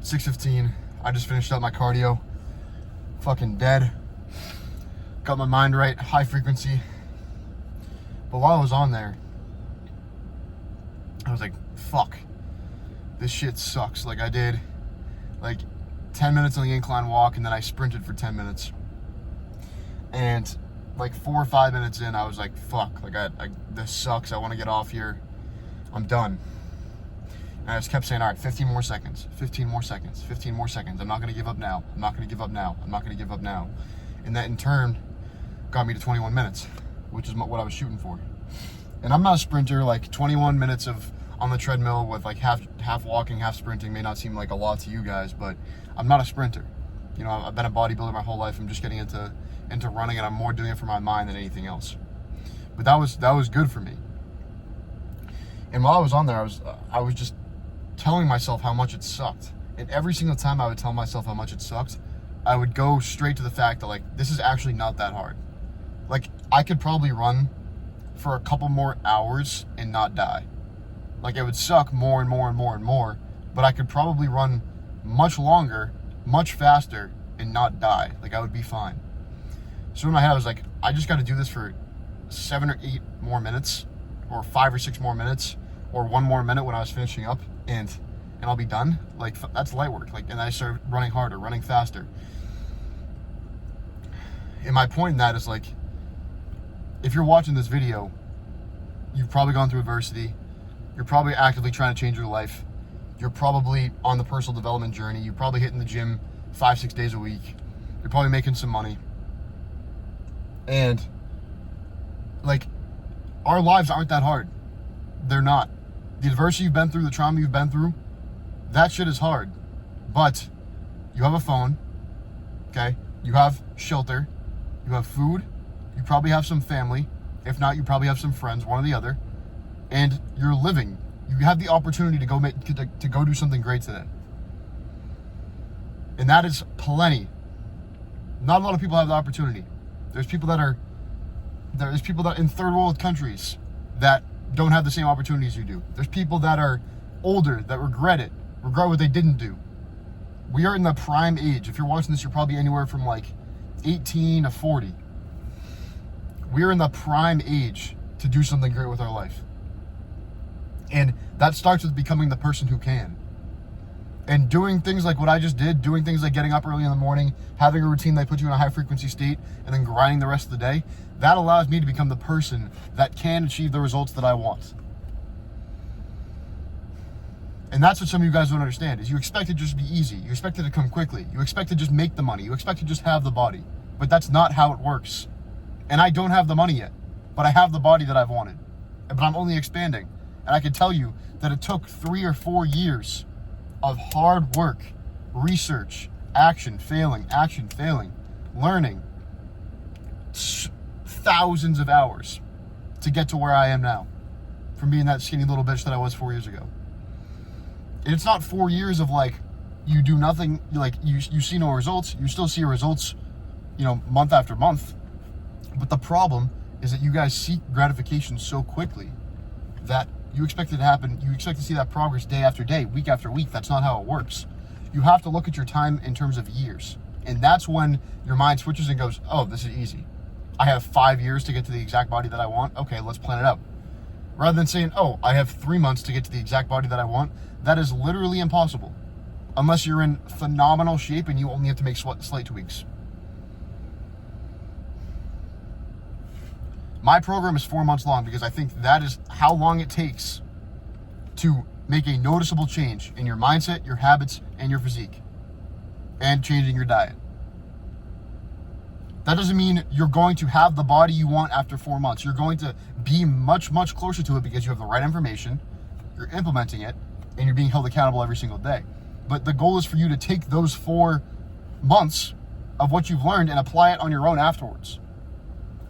6:15. I just finished up my cardio. Fucking dead. Got my mind right, high frequency. But while I was on there, I was like, fuck, this shit sucks. Like, I did like 10 minutes on the incline walk, and then I sprinted for 10 minutes. And like 4 or 5 minutes in, I was like, fuck, like this sucks. I want to get off here. I'm done. And I just kept saying, all right, 15 more seconds, 15 more seconds, 15 more seconds. I'm not going to give up now. I'm not going to give up now. I'm not going to give up now. And that in turn got me to 21 minutes, which is what I was shooting for. And I'm not a sprinter. Like 21 minutes of on the treadmill with like half walking, half sprinting may not seem like a lot to you guys, but I'm not a sprinter. You know, I've been a bodybuilder my whole life. I'm just getting into running, and I'm more doing it for my mind than anything else. But that was good for me. And while I was on there, I was just telling myself how much it sucked. And every single time I would tell myself how much it sucked, I would go straight to the fact that, like, this is actually not that hard. Like, I could probably run for a couple more hours and not die. Like, it would suck more and more and more and more, but I could probably run much longer, much faster, and not die. Like, I would be fine. So in my head, I was like, I just got to do this for 7 or 8 more minutes, or 5 or 6 more minutes, or 1 more minute when I was finishing up, and I'll be done. Like, that's light work. Like, and I started running harder, running faster. And my point in that is, like, if you're watching this video, you've probably gone through adversity. You're probably actively trying to change your life. You're probably on the personal development journey. You're probably hitting the gym 5-6 days a week. You're probably making some money. And, like, our lives aren't that hard. They're not. The adversity you've been through, the trauma you've been through, that shit is hard. But you have a phone, okay? You have shelter. You have food. You probably have some family. If not, you probably have some friends, one or the other. And you're living. You have the opportunity to go do something great today. And that is plenty. Not a lot of people have the opportunity. There's people that in third world countries that don't have the same opportunities you do. There's people that are older that regret what they didn't do. We are in the prime age. If you're watching this, you're probably anywhere from like 18 to 40. We're in the prime age to do something great with our life. And that starts with becoming the person who can. And doing things like what I just did, doing things like getting up early in the morning, having a routine that puts you in a high frequency state, and then grinding the rest of the day, that allows me to become the person that can achieve the results that I want. And that's what some of you guys don't understand, is you expect it to just be easy. You expect it to come quickly. You expect to just make the money. You expect to just have the body. But that's not how it works. And I don't have the money yet, but I have the body that I've wanted. But I'm only expanding. And I can tell you that it took 3 or 4 years of hard work, research, action, failing, learning, thousands of hours to get to where I am now, from being that skinny little bitch that I was 4 years ago. And it's not 4 years of like, you do nothing, like you see no results. You still see results, month after month. But the problem is that you guys seek gratification so quickly that you expect it to happen. You expect to see that progress day after day, week after week. That's not how it works. You have to look at your time in terms of years. And that's when your mind switches and goes, oh, this is easy. I have 5 years to get to the exact body that I want. Okay, let's plan it out. Rather than saying, oh, I have 3 months to get to the exact body that I want. That is literally impossible. Unless you're in phenomenal shape and you only have to make slight tweaks. My program is 4 months long because I think that is how long it takes to make a noticeable change in your mindset, your habits, and your physique, and changing your diet. That doesn't mean you're going to have the body you want after 4 months. You're going to be much, much closer to it because you have the right information, you're implementing it, and you're being held accountable every single day. But the goal is for you to take those 4 months of what you've learned and apply it on your own afterwards.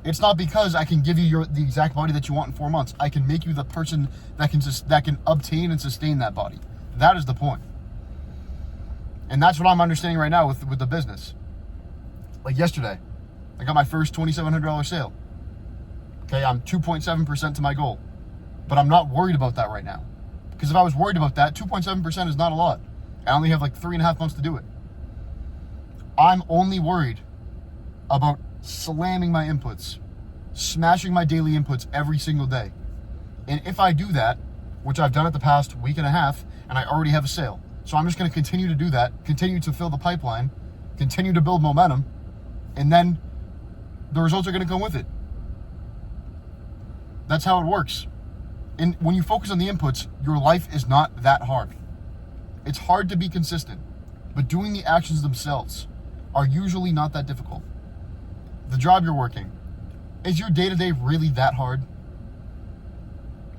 It's not because I can give you the exact body that you want in 4 months. I can make you the person that can obtain and sustain that body. That is the point. And that's what I'm understanding right now with the business. Like yesterday, I got my first $2,700 sale. Okay, I'm 2.7% to my goal. But I'm not worried about that right now. Because if I was worried about that, 2.7% is not a lot. I only have like 3.5 months to do it. I'm only worried about slamming my inputs, smashing my daily inputs every single day. And if I do that, which I've done it the past week and a half, and I already have a sale. So I'm just going to continue to do that, continue to fill the pipeline, continue to build momentum, and then the results are going to come with it. That's how it works. And when you focus on the inputs, your life is not that hard. It's hard to be consistent, but doing the actions themselves are usually not that difficult. The job you're working, is your day-to-day really that hard?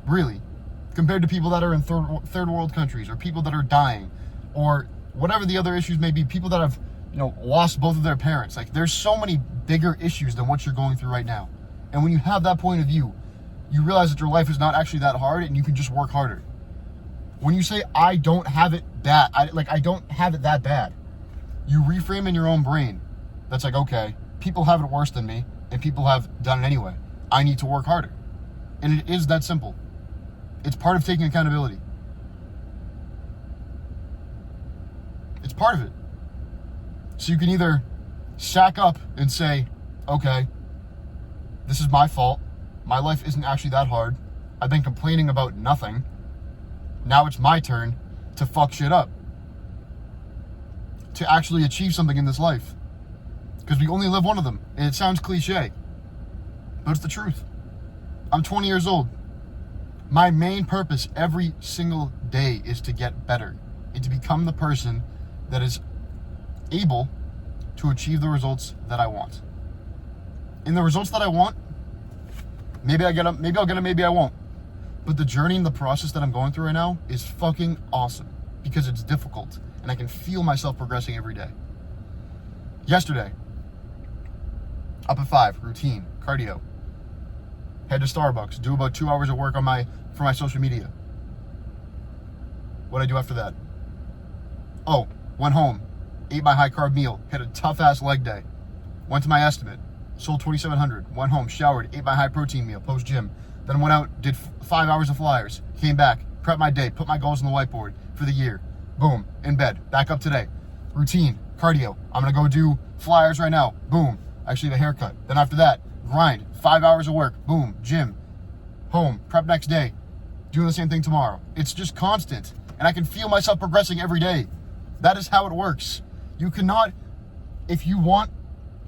Really? Compared to people that are in third world countries, or people that are dying, or whatever the other issues may be, people that have, lost both of their parents. Like, there's so many bigger issues than what you're going through right now. And when you have that point of view, you realize that your life is not actually that hard and you can just work harder. When you say, I don't have it bad, I don't have it that bad, you reframe in your own brain. That's like, okay, people have it worse than me and people have done it anyway. I need to work harder. And it is that simple. It's part of taking accountability. It's part of it. So you can either sack up and say, okay, this is my fault. My life isn't actually that hard. I've been complaining about nothing. Now it's my turn to fuck shit up. To actually achieve something in this life. Because we only live one of them. And it sounds cliche, but it's the truth. I'm 20 years old. My main purpose every single day is to get better and to become the person that is able to achieve the results that I want. And the results that I want, maybe I'll get them, maybe I won't. But the journey and the process that I'm going through right now is fucking awesome because it's difficult and I can feel myself progressing every day. Yesterday, up at 5, routine, cardio. Head to Starbucks, do about 2 hours of work for my social media. What'd I do after that? Oh, went home, ate my high carb meal, had a tough ass leg day. Went to my estimate, sold 2,700, went home, showered, ate my high protein meal post gym. Then went out, did 5 hours of flyers, came back, prepped my day, put my goals on the whiteboard for the year. Boom, in bed, back up today. Routine, cardio. I'm gonna go do flyers right now. Boom, actually the haircut. Then after that, grind, 5 hours of work, boom, gym, home, prep next day, doing the same thing tomorrow. It's just constant, and I can feel myself progressing every day. That is how it works. You cannot, if you want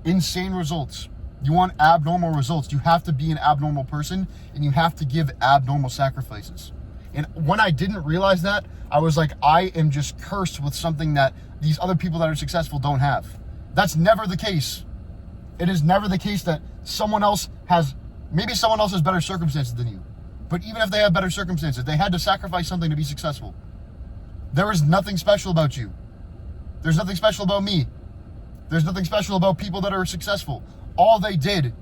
insane results, you want abnormal results, you have to be an abnormal person, and you have to give abnormal sacrifices. And when I didn't realize that, I was like, I am just cursed with something that these other people that are successful don't have. That's never the case. It is never the case that maybe someone else has better circumstances than you. But even if they have better circumstances, they had to sacrifice something to be successful. There is nothing special about you. There's nothing special about me. There's nothing special about people that are successful. All they did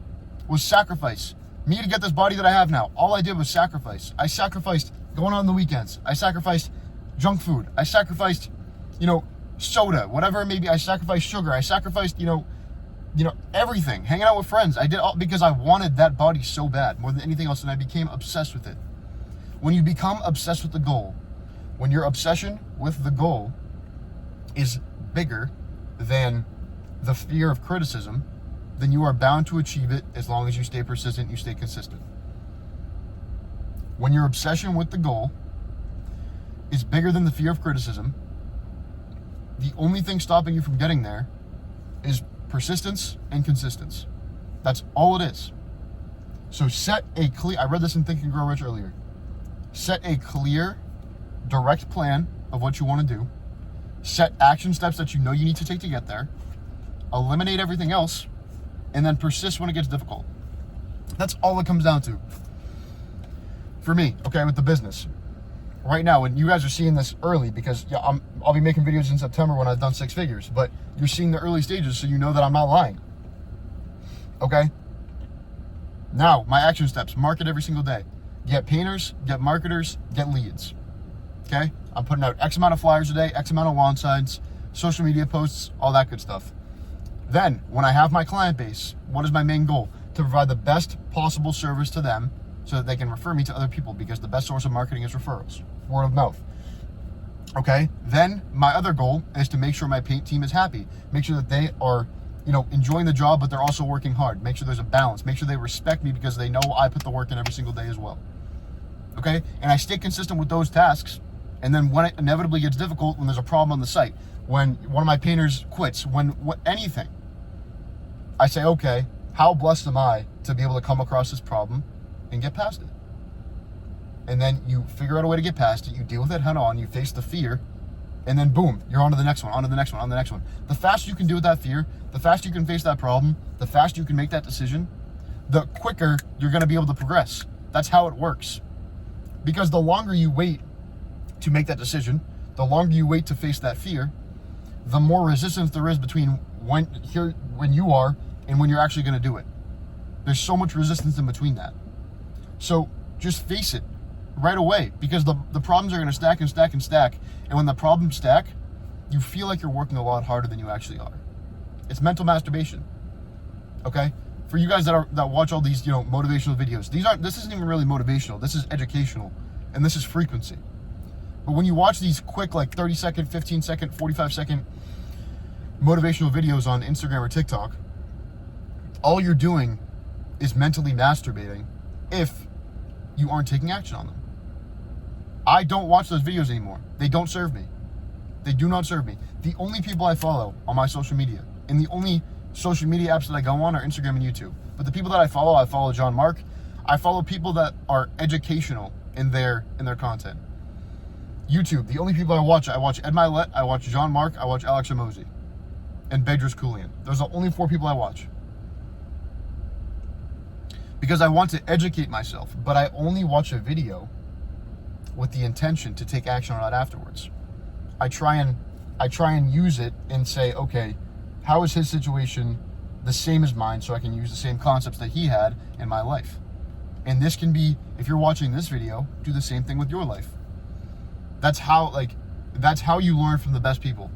was sacrifice. Me to get this body that I have now, all I did was sacrifice. I sacrificed going on the weekends. I sacrificed junk food. I sacrificed, soda, whatever it may be. I sacrificed sugar. I sacrificed, everything. Hanging out with friends. I did all because I wanted that body so bad, more than anything else, and I became obsessed with it. When you become obsessed with the goal, when your obsession with the goal is bigger than the fear of criticism, then you are bound to achieve it as long as you stay persistent, you stay consistent. When your obsession with the goal is bigger than the fear of criticism, the only thing stopping you from getting there is persistence and consistency. That's all it is. So I read this in Think and Grow Rich earlier. Set a clear, direct plan of what you want to do. Set action steps that you know you need to take to get there. Eliminate everything else, and then persist when it gets difficult. That's all it comes down to. For me, okay, with the business. Right now, and you guys are seeing this early because I'll be making videos in September when I've done 6 figures, but you're seeing the early stages so you know that I'm not lying. Okay? Now, my action steps, market every single day. Get painters, get marketers, get leads. Okay? I'm putting out X amount of flyers a day, X amount of lawn signs, social media posts, all that good stuff. Then, when I have my client base, what is my main goal? To provide the best possible service to them so that they can refer me to other people, because the best source of marketing is referrals, word of mouth. Okay? Then my other goal is to make sure my paint team is happy. Make sure that they are, enjoying the job, but they're also working hard. Make sure there's a balance. Make sure they respect me because they know I put the work in every single day as well. Okay? And I stay consistent with those tasks. And then when it inevitably gets difficult, when there's a problem on the site, when one of my painters quits, anything, I say, okay, how blessed am I to be able to come across this problem and get past it? And then you figure out a way to get past it, you deal with it head on, you face the fear, and then boom, you're on to the next one, on to the next one, on to the next one. The faster you can deal with that fear, the faster you can face that problem, the faster you can make that decision, the quicker you're gonna be able to progress. That's how it works. Because the longer you wait to make that decision, the longer you wait to face that fear, the more resistance there is between when you are and when you're actually gonna do it. There's so much resistance in between that. So just face it right away, because the problems are gonna stack and stack and stack. And when the problems stack, you feel like you're working a lot harder than you actually are. It's mental masturbation. Okay? For you guys that watch all these, motivational videos, this isn't even really motivational. This is educational, and this is frequency. But when you watch these quick, like 30-second, 15-second, 45-second motivational videos on Instagram or TikTok, all you're doing is mentally masturbating if you aren't taking action on them. I don't watch those videos anymore. They don't serve me. They do not serve me. The only people I follow on my social media, and the only social media apps that I go on are Instagram and YouTube. But the people that I follow John Mark. I follow people that are educational in their content. YouTube, the only people I watch Ed Milet, I watch John Mark, I watch Alex Hormozi, and Bedros Keuilian. Those are the only 4 people I watch. Because I want to educate myself, but I only watch a video with the intention to take action on it afterwards. I try and use it and say, okay, how is his situation the same as mine, so I can use the same concepts that he had in my life. And this can be, if you're watching this video, do the same thing with your life. That's how you learn from the best people.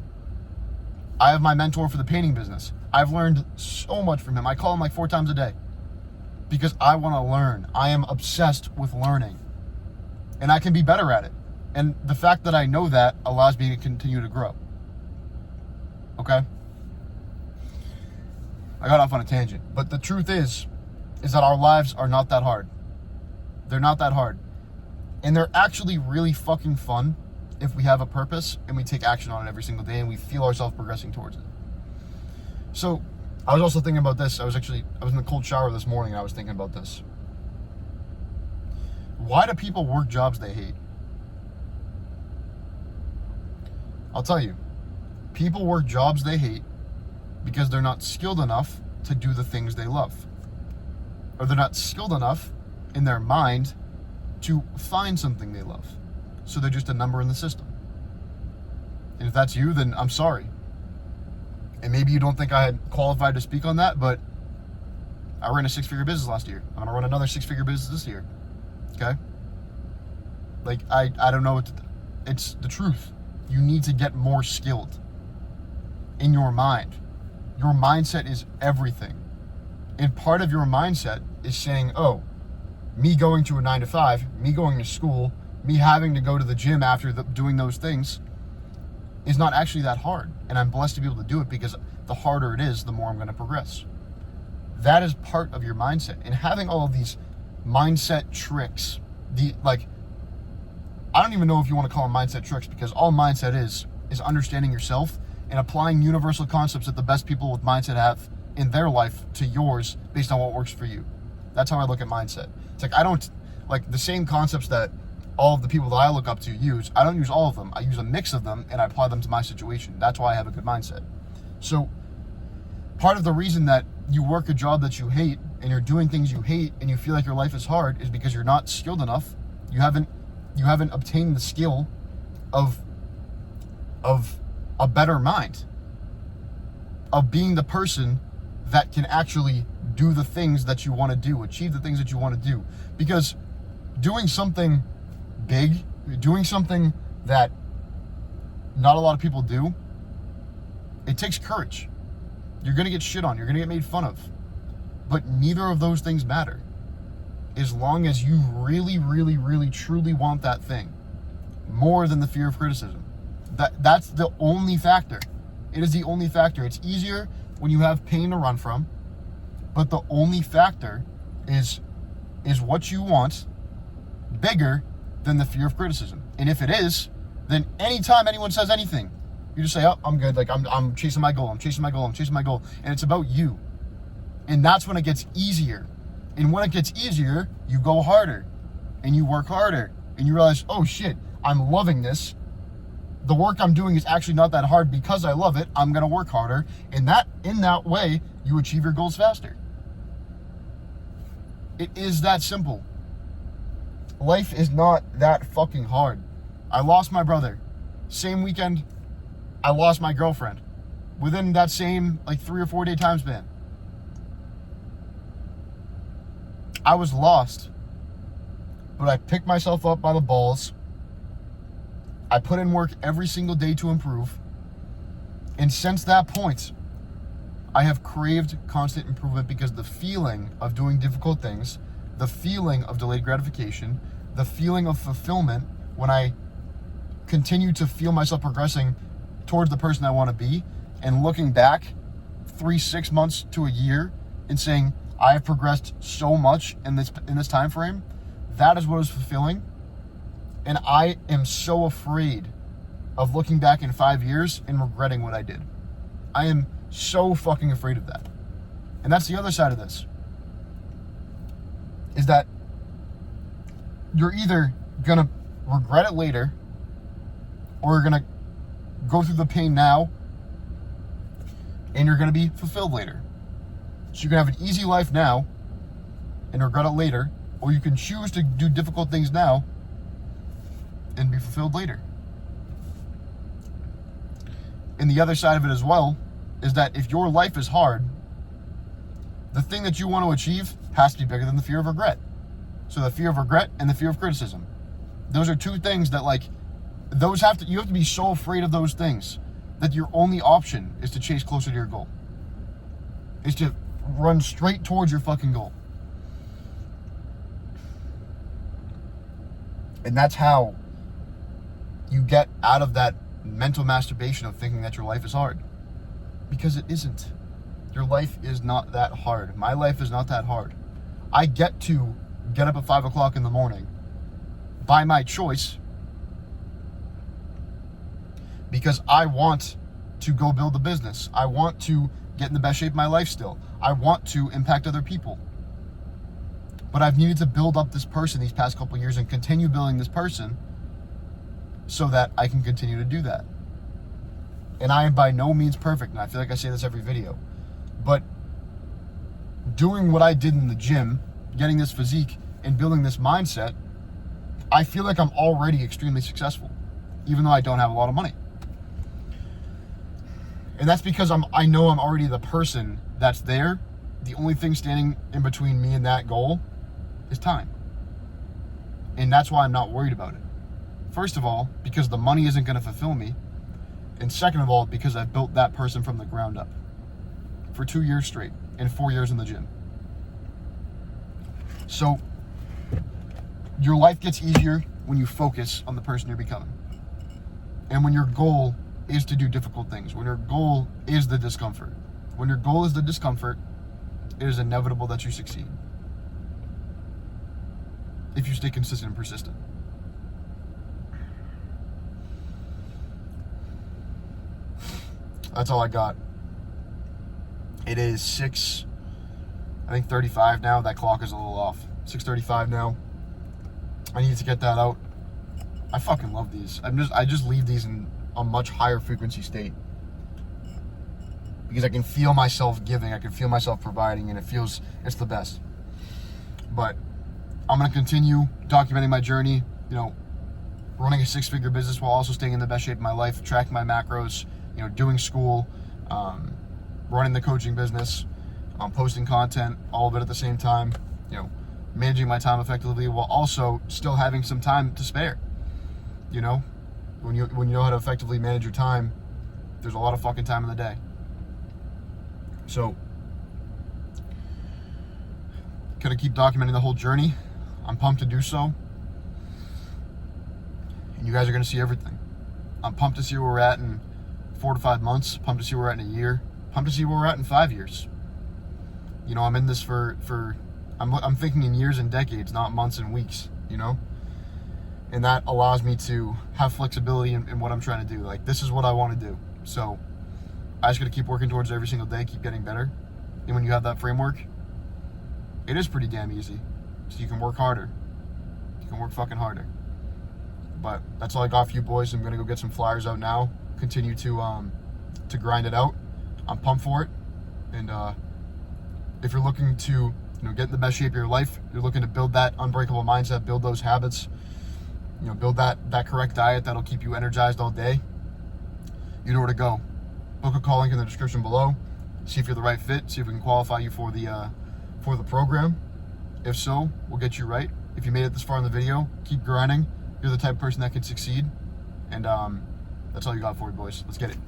I have my mentor for the painting business. I've learned so much from him. I call him like 4 times a day because I want to learn. I am obsessed with learning, and I can be better at it. And the fact that I know that allows me to continue to grow. Okay? I got off on a tangent, but the truth is that our lives are not that hard. They're not that hard. And they're actually really fucking fun if we have a purpose and we take action on it every single day and we feel ourselves progressing towards it. So I was also thinking about this. I was in the cold shower this morning and I was thinking about this. Why do people work jobs they hate? I'll tell you. People work jobs they hate because they're not skilled enough to do the things they love. Or they're not skilled enough in their mind to find something they love. So they're just a number in the system. And if that's you, then I'm sorry. And maybe you don't think I had qualified to speak on that, but I ran a 6-figure business last year. I'm gonna run another 6-figure business this year. Okay? Like, I don't know it's the truth. You need to get more skilled in your mind. Your mindset is everything. And part of your mindset is saying, oh, me going to a 9-to-5, me going to school, me having to go to the gym after doing those things is not actually that hard. And I'm blessed to be able to do it because the harder it is, the more I'm going to progress. That is part of your mindset. And having all of these mindset tricks, I don't even know if you want to call them mindset tricks, because all mindset is understanding yourself and applying universal concepts that the best people with mindset have in their life to yours based on what works for you. That's how I look at mindset. It's like, I don't, like the same concepts that all of the people that I look up to use, I don't use all of them. I use a mix of them and I apply them to my situation. That's why I have a good mindset. So part of the reason that you work a job that you hate and you're doing things you hate and you feel like your life is hard is because you're not skilled enough. You haven't obtained the skill of a better mind, of being the person that can actually do the things that you want to do, achieve the things that you want to do. Because doing something big, doing something that not a lot of people do, it takes courage. You're going to get shit on, you're going to get made fun of. But neither of those things matter as long as you really, really, really, truly want that thing more than the fear of criticism. That's the only factor. It is the only factor. It's easier when you have pain to run from, but the only factor is what you want bigger than the fear of criticism. And if it is, then anytime anyone says anything, you just say, oh, I'm good. Like, I'm chasing my goal. I'm chasing my goal. I'm chasing my goal. And it's about you. And that's when it gets easier. And when it gets easier, you go harder and you work harder and you realize, oh shit, I'm loving this. The work I'm doing is actually not that hard because I love it. I'm going to work harder. And in that way, you achieve your goals faster. It is that simple. Life is not that fucking hard. I lost my brother. Same weekend, I lost my girlfriend. Within that same 3 or 4 day time span. I was lost. But I picked myself up by the balls. I put in work every single day to improve. And since that point, I have craved constant improvement because the feeling of doing difficult things, the feeling of delayed gratification, the feeling of fulfillment when I continue to feel myself progressing towards the person I want to be, and looking back 3, 6 months to a year and saying, I have progressed so much in this time frame, that is what is fulfilling. And I am so afraid of looking back in 5 years and regretting what I did. I am so fucking afraid of that. And that's the other side of this. Is that you're either gonna regret it later, or you're gonna go through the pain now and you're gonna be fulfilled later. So you can have an easy life now and regret it later, or you can choose to do difficult things now and be fulfilled later. And the other side of it as well is that if your life is hard, the thing that you want to achieve has to be bigger than the fear of regret. So the fear of regret and the fear of criticism. Those are two things that you have to be so afraid of those things that your only option is to chase closer to your goal. Is to run straight towards your fucking goal. And that's how you get out of that mental masturbation of thinking that your life is hard. Because it isn't. Your life is not that hard. My life is not that hard. I get to get up at 5 o'clock in the morning by my choice because I want to go build a business. I want to get in the best shape of my life still. I want to impact other people. But I've needed to build up this person these past couple years and continue building this person so that I can continue to do that. And I am by no means perfect, and I feel like I say this every video. But doing what I did in the gym, getting this physique, and building this mindset, I feel like I'm already extremely successful, even though I don't have a lot of money. And that's because I know I'm already the person that's there. The only thing standing in between me and that goal is time. And that's why I'm not worried about it. First of all, because the money isn't going to fulfill me. And second of all, because I've built that person from the ground up for 2 years straight and 4 years in the gym. So your life gets easier when you focus on the person you're becoming. And when your goal is to do difficult things, when your goal is the discomfort. When your goal is the discomfort, it is inevitable that you succeed. If you stay consistent and persistent. That's all I got. It is 6:35 now. That clock is a little off. 6:35 now. I need to get that out. I fucking love these. I just leave these in a much higher frequency state. Because I can feel myself giving, I can feel myself providing, and it's the best. But I'm gonna continue documenting my journey, running a 6-figure business while also staying in the best shape of my life, tracking my macros, doing school, running the coaching business, posting content, all of it at the same time, managing my time effectively while also still having some time to spare. When you know how to effectively manage your time, there's a lot of fucking time in the day. So, gonna keep documenting the whole journey. I'm pumped to do so. And you guys are gonna see everything. I'm pumped to see where we're at in 4 to 5 months. Pumped to see where we're at in a year. Pumped to see where we're at in 5 years. You know, I'm in this I'm thinking in years and decades, not months and weeks, you know? And that allows me to have flexibility in what I'm trying to do. Like, this is what I want to do. So I just got to keep working towards it every single day, keep getting better. And when you have that framework, it is pretty damn easy. So you can work harder. You can work fucking harder. But that's all I got for you boys. I'm going to go get some flyers out now. Continue to grind it out. I'm pumped for it. And if you're looking to get in the best shape of your life, you're looking to build that unbreakable mindset, build those habits, build that correct diet that'll keep you energized all day, you know where to go. Book a call link in the description below. See if you're the right fit. See if we can qualify you for the program. If so, we'll get you right. If you made it this far in the video, keep grinding. You're the type of person that can succeed. And that's all you got for you, boys. Let's get it.